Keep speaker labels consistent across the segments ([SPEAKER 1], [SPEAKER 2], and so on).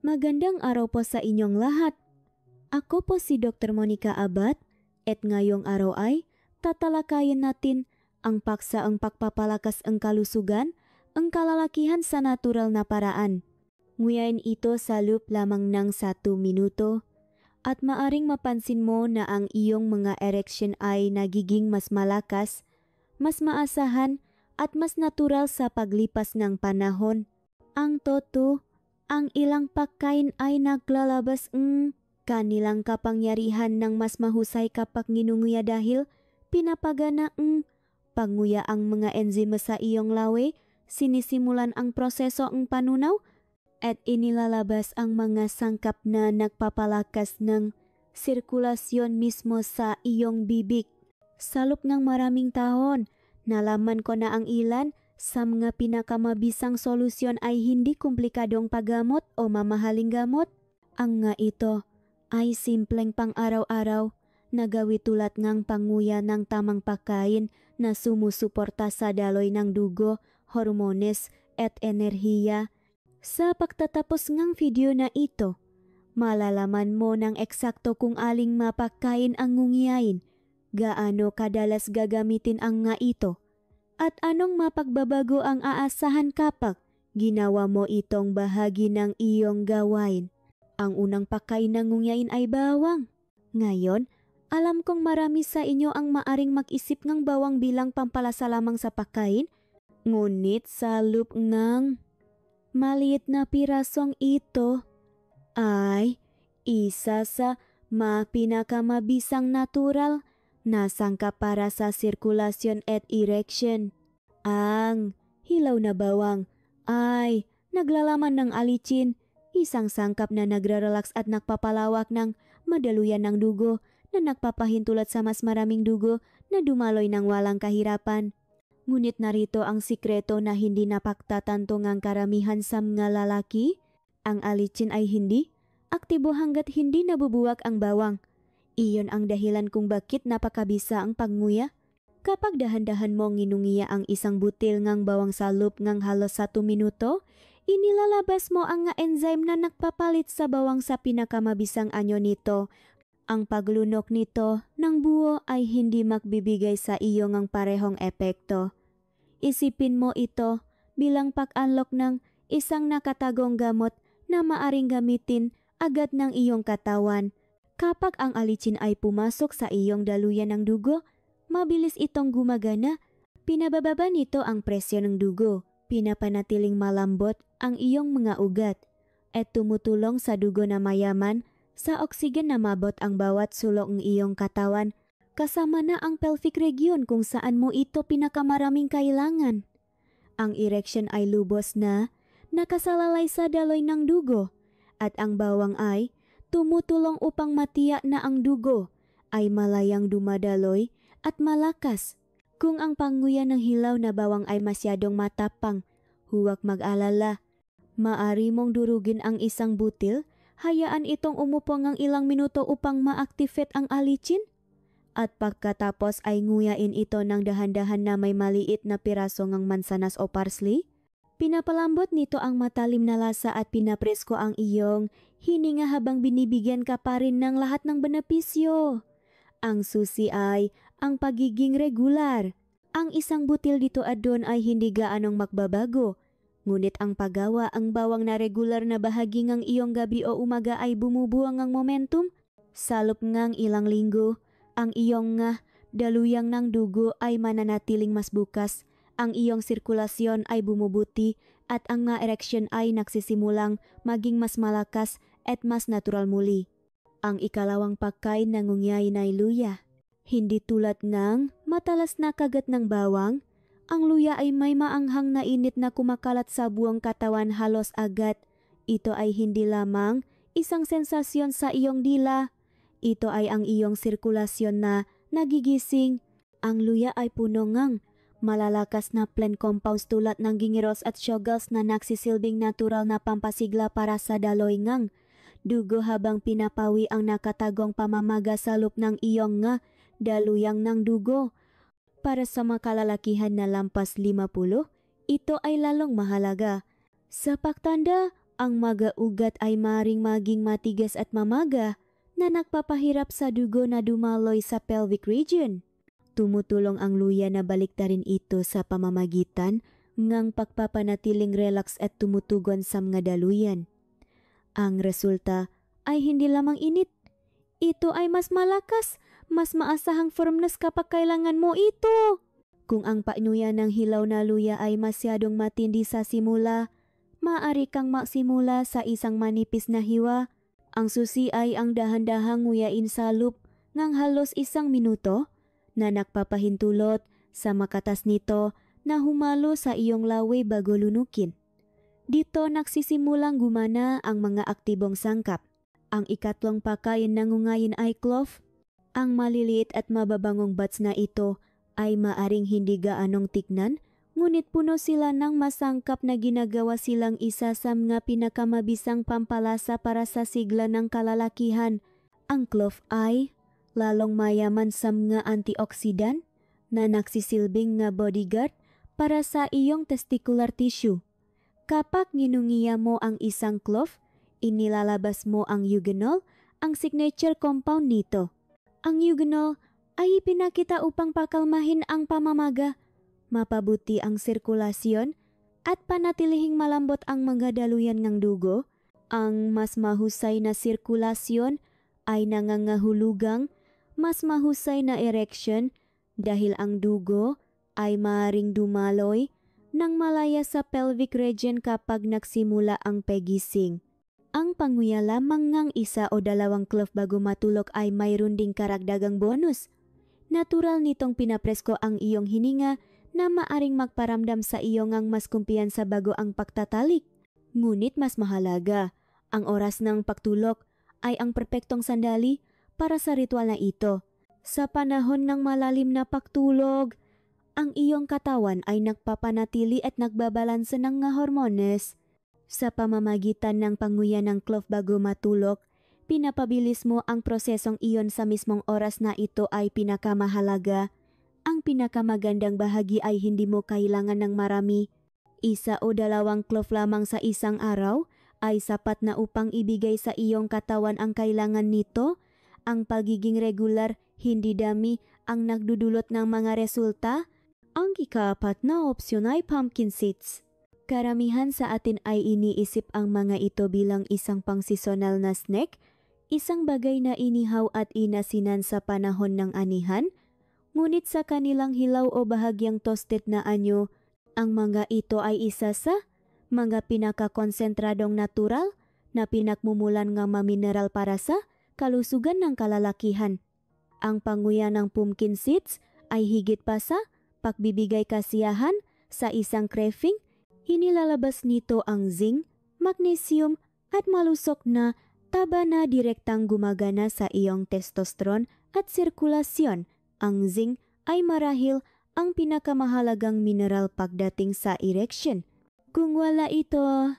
[SPEAKER 1] Magandang araw po sa inyong lahat. Ako po si Dr. Monica Abad at ngayong araw ay tatalakayin natin ang paksa ang pagpapalakas ang kalusugan, ang kalalakihan sa natural na paraan. Nguyain ito sa loop lamang ng 1 minuto at maaring mapansin mo na ang iyong mga erection ay nagiging mas malakas, mas maasahan at mas natural sa paglipas ng panahon. Ang toto, ang ilang pagkain ay naglalabas kanilang kapangyarihan ng mas mahusay kapag nginunguya dahil pinapagana panguya ang mga enzima sa iyong lawi, sinisimulan ang proseso ng panunaw at inilalabas ang mga sangkap na nagpapalakas ng sirkulasyon mismo sa iyong bibig. Sa loob ng maraming taon, nalaman ko na ang ilan sa mga pinakamabisang solusyon ay hindi komplikadong paggamot o mamahaling gamot. Ang nga ito ay simpleng pang-araw-araw na gawi tulad ng panguya ng tamang pagkain na sumusuporta sa daloy ng dugo, hormones at enerhiya. Sa pagtatapos ng video na ito, malalaman mo ng eksakto kung aling mapagkain ang ngungiyain, gaano kadalas gagamitin ang nga ito, at anong mapagbabago ang aasahan kapag ginawa mo itong bahagi ng iyong gawain. Ang unang pagkain ng ngungiyain ay bawang. Ngayon, alam kong marami sa inyo ang maaring mag-isip ng bawang bilang pampalasa lamang sa pagkain, ngunit sa loop ng maliit na pirasong ito ay isa sa pinakamabisang natural na sangkap para sa sirkulasyon at erection. Ang hilaw na bawang ay naglalaman ng alicin, isang sangkap na nagre-relax at nagpapalawak ng madaluyan ng dugo na nagpapahintulot sa mas maraming dugo na dumaloy ng walang kahirapan. Ngunit narito ang sikreto na hindi napagtatanto ng karamihan sa mga lalaki. Ang alicin ay hindi aktibo hanggat hindi nabubuwag ang bawang. Iyon ang dahilan kung bakit napakabisa ang pagnguya. Kapag dahan-dahan mong nginungiya ang isang butil ng bawang sa loob ng halos 1 minuto, inilalabas mo ang enzyme na nagpapalit sa bawang sa pinakamabisang anyo nito. Ang paglunok nito ng buo ay hindi magbibigay sa iyo ng parehong epekto. Isipin mo ito bilang pag-unlock ng isang nakatagong gamot na maaring gamitin agad ng iyong katawan. Kapag ang alicin ay pumasok sa iyong daluyan ng dugo, mabilis itong gumagana. Pinabababa nito ang presyo ng dugo, pinapanatiling malambot ang iyong mga ugat, at tumutulong sa dugo na mayaman sa oksigen na mabot ang bawat sulok ng iyong katawan, kasama na ang pelvic region kung saan mo ito pinakamaraming kailangan. Ang erection ay lubos na nakasalalay sa daloy ng dugo, at ang bawang ay tumutulong upang matiyak na ang dugo ay malayang dumadaloy at malakas. Kung ang panguya ng hilaw na bawang ay masyadong matapang, huwag mag-alala. Maari mong durugin ang isang butil, hayaan itong umupo ng ilang minuto upang ma-activate ang alicin. At pagkatapos ay nguyain ito ng dahan-dahan na may maliit na piraso ng mansanas o parsley. Pinapalambot nito ang matalim na lasa at pinapresko ang iyong hininga habang binibigyan ka pa rin ng lahat ng benepisyo. Ang susi ay ang pagiging regular. Ang isang butil dito at doon ay hindi gaanong magbabago. Ngunit ang paggawa ang bawang na regular na bahagi ng iyong gabi o umaga ay bumubuang ang momentum. Sa loob ng ilang linggo, ang iyong daluyang ng dugo ay mananatiling mas bukas. Ang iyong sirkulasyon ay bumubuti at ang erection ay nagsisimulang maging mas malakas at mas natural muli. Ang ikalawang pagkain ng ngungiyain ay luya. Hindi tulad ng matalas na kagat ng bawang, ang luya ay may maanghang na init na kumakalat sa buong katawan halos agad. Ito ay hindi lamang isang sensasyon sa iyong dila. Ito ay ang iyong sirkulasyon na nagigising. Ang luya ay puno ng malalakas na plant compounds tulad ng gingerols at shoggols na nagsisilbing natural na pampasigla para sa daloy ng dugo habang pinapawi ang nakatagong pamamaga sa loob ng iyong daluyang ng dugo. Para sa mga kalalakihan na lampas 50, ito ay lalong mahalaga. Sa pagtanda, Ang maga ugat ay maring maging matigas at mamaga na nagpapahirap sa dugo na dumaloy sa pelvic region. Tumutulong ang luya na baliktarin ito sa pamamagitan ng pagpapanatiling relax at tumutugon sa mga daluyan. Ang resulta ay hindi lamang init. Ito ay mas malakas, mas maasahang firmness kapag kailangan mo ito. Kung ang painuyan ng hilaw na luya ay masyadong matindi sa simula, maaari kang magsimula sa isang manipis na hiwa. Ang susi ay ang dahan-dahang nguyain sa loop ng halos 1 minuto na nagpapahintulot sa makatas nito na humalo sa iyong lawi bago lunukin. Dito nagsisimulang gumana ang mga aktibong sangkap. Ang ikatlong pakain ng ngungayin ay clove. Ang maliliit at mababangong bats na ito ay maaring hindi gaanong tignan, ngunit puno sila ng masangkap na ginagawa silang isa sa mga pinakamabisang pampalasa para sa sigla ng kalalakihan. Ang clove ay lalong mayaman sa mga antioxidant na nagsisilbing nga bodyguard para sa iyong testicular tissue. Kapag ginungiya mo ang isang clove, inilalabas mo ang eugenol, ang signature compound nito. Ang eugenol ay ipinakita upang pakalmahin ang pamamaga, mapabuti ang sirkulasyon, at panatilihing malambot ang mga daluyan ng dugo. Ang mas mahusay na sirkulasyon ay nangangahulugang mas mahusay na erection dahil ang dugo ay maaaring dumaloy nang malaya sa pelvic region kapag nagsimula ang pagising. Ang panguya lamang ng 1 o 2 clove bago matulog ay mayroon ding karagdagang bonus. Natural nitong pinapresko ang iyong hininga na maaring magparamdam sa iyo ngang mas kumpiyansa bago ang pagtatalik. Ngunit mas mahalaga, ang oras ng pagtulog ay ang perpektong sandali para sa ritual na ito. Sa panahon ng malalim na pagtulog, ang iyong katawan ay nagpapanatili at nagbabalanse ng nga hormones. Sa pamamagitan ng panguya ng clove bago matulog, pinapabilis mo ang prosesong iyon sa mismong oras na ito ay pinakamahalaga. Ang pinakamagandang bahagi ay hindi mo kailangan ng marami. 1 o 2 clove lamang sa isang araw ay sapat na upang ibigay sa iyong katawan ang kailangan nito. Ang pagiging regular, hindi dami, ang nagdudulot ng mga resulta. Ang ika-4 na opsyon ay pumpkin seeds. Karamihan sa atin ay iniisip ang mga ito bilang isang pang-seasonal na snack, isang bagay na inihaw at inasinan sa panahon ng anihan. Ngunit sa kanilang hilaw o bahagyang toasted na anyo, ang mga ito ay isa sa mga pinakakonsentradong natural na pinakmumulan ng mamineral para sa kalusugan ng kalalakihan. Ang panguya ng pumpkin seeds ay higit pa sa pagbibigay kasiyahan sa isang craving. Inilalabas nito ang zinc, magnesium at malusok na taba na direktang gumagana sa iyong testosterone at sirkulasyon. Ang zinc ay marahil ang pinakamahalagang mineral pagdating sa erection. Kung wala ito,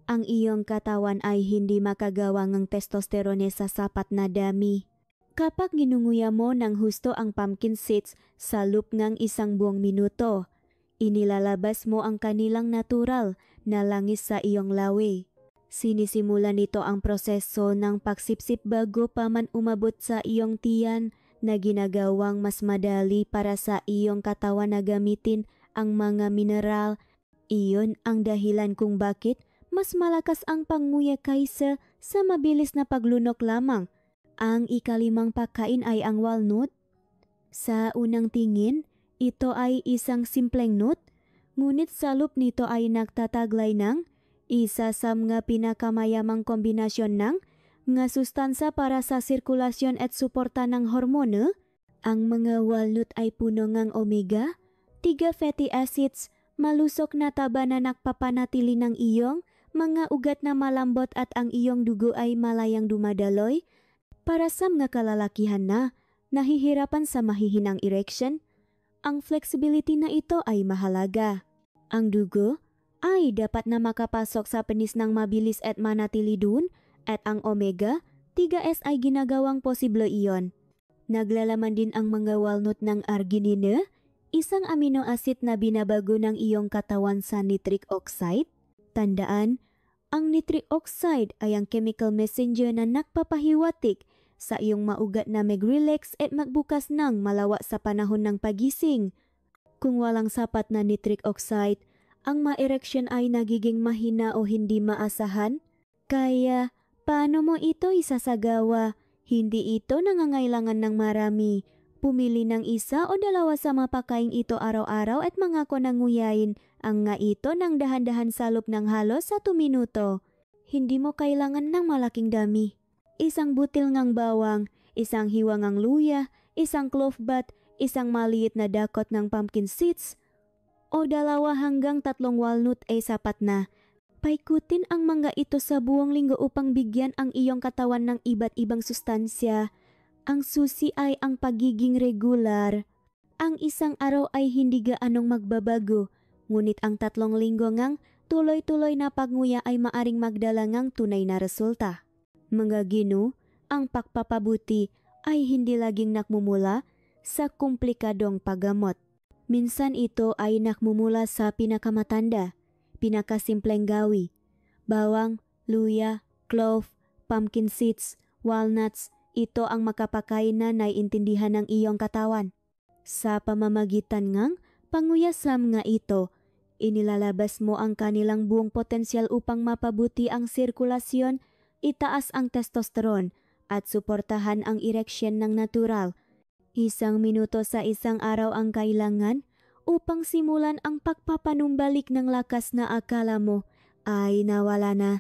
[SPEAKER 1] ang iyong katawan ay hindi makagawa ng testosterone sa sapat na dami. Kapag ginunguya mo ng husto ang pumpkin seeds sa loop ng 1 buong minuto, inilalabas mo ang kanilang natural na langis sa iyong lawi. Sinisimula nito ang proseso ng pagsipsip bago pa man umabot sa iyong tiyan na ginagawang mas madali para sa iyong katawan na gamitin ang mga mineral. Iyon ang dahilan kung bakit mas malakas ang panguya kaysa sa mabilis na paglunok lamang. Ang ika-5 pagkain ay ang walnut. Sa unang tingin, ito ay isang simpleng nut, ngunit sa loob nito ay nagtataglay ng isa sa mga pinakamayamang kombinasyon ng nga sustansa para sa sirkulasyon at suporta ng hormone. Ang mga walnut ay puno ng omega, 3 fatty acids, malusok na taba na nagpapanatili ng iyong mga ugat na malambot at ang iyong dugo ay malayang dumadaloy. Para sa mga kalalakihan na nahihirapan sa mahihinang erection, ang flexibility na ito ay mahalaga. Ang dugo ay dapat na makapasok sa penis ng mabilis at manatili dun, at ang omega 3S ay ginagawang posible iyon. Naglalaman din ang mga walnut ng arginine, isang amino acid na binabago ng iyong katawan sa nitric oxide. Tandaan, Ang nitric oxide ay ang chemical messenger na nagpapahiwatig sa iyong maugat na mag-relax at magbukas ng malawa sa panahon ng pagising. Kung walang sapat na nitric oxide, ang ma-erection ay nagiging mahina o hindi maasahan. Kaya, paano mo ito isasagawa? Hindi ito nangangailangan ng marami. Pumili ng isa o dalawa sa mapakain ito araw-araw at mangako na nguyain ang nga ito ng dahan-dahan salop ng halos 1 minuto. Hindi mo kailangan ng malaking dami. Isang butil ngang bawang, isang hiwangang luya, isang clove bud, isang maliit na dakot ng pumpkin seeds, o 2 hanggang 3 walnut ay sapat na. Paikutin ang mangga ito sa buong linggo upang bigyan ang iyong katawan ng iba't ibang sustansya. Ang susi ay ang pagiging regular. Ang isang araw ay hindi gaanong magbabago, ngunit ang 3 linggo ngang tuloy-tuloy na pagnguya ay maaring magdala ngang tunay na resulta. Mga Gino, ang pagpapabuti ay hindi laging nakmumula sa komplikadong paggamot. Minsan ito ay nakmumula sa pinakamatanda, pinakasimpleng gawi. Bawang, luya, clove, pumpkin seeds, walnuts, ito ang makapakain na naiintindihan ng iyong katawan. Sa pamamagitan ngang panguyasam nga ito, inilalabas mo ang kanilang buong potensyal upang mapabuti ang sirkulasyon, itaas ang testosterone, at suportahan ang ereksyon ng natural. 1 minuto sa isang araw ang kailangan upang simulan ang pagpapanumbalik ng lakas na akala mo ay nawala na.